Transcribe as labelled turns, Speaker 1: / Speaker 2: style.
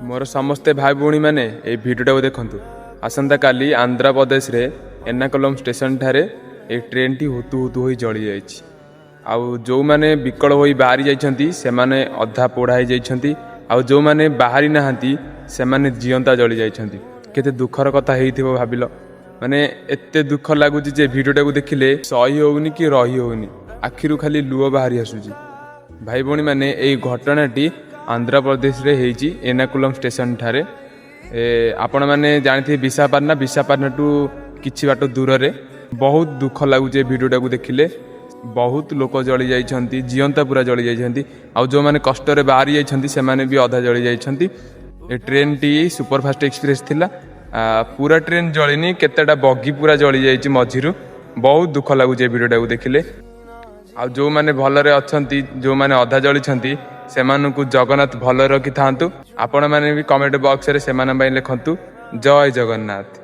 Speaker 1: मोर समस्ते भाई भौणी मैंने ये भिडियो देखु आसंता काली आंध्र प्रदेश रे एर्नाकुलम स्टेशन ठारे एक ट्रेन टी हुतु हुतु हो जली जाइछि। आउ जो माने विकल हो बाहरी जाइछंती से माने अधा पोड़ा हो जाइछंती। आउ जो माने बाहरी नाहांती से माने जियंता जली जाइछंती। केते दुखर कथा हेइथिबो भाबिलो। माने एते दुख लागुछि जे भिडियोटा को देखिले सही होउनी कि रही होउनी, आखिरु खाली लुह बाहरी आसुछि। भाई भौणी मैंने यही घटनाटी आंध्र प्रदेश रे हेइछि एर्नाकुलम स्टेशन ठारे। आपण मैंने जानते विशाखापट्टनम टू किछि बाट दूर रे। बहुत दुख लगुचे भिडियोटा को देखिले। बहुत लोक जली जाइछंती, जियंता पूरा जली जाइछंती। आउ जो माने कष्ट रे बाहरी जाइछंती से माने भी अधा जली जाइछंती। ए ट्रेन टी सुपरफास्ट एक्सप्रेस थिला। पूरा ट्रेन जलिनी, केतेटा बगी पूरा जली जाइछि मझिरु। बहुत दुख लगुचे भिडियोटा को देखिले। आ जो माने भलरे अछंती, जो माने अधा जलिछंती सेमानकु जगन्नाथ भल रखि थांतु। आपण माने भी कमेंट बॉक्स रे सेमान बाई लिखंतु। जय जगन्नाथ।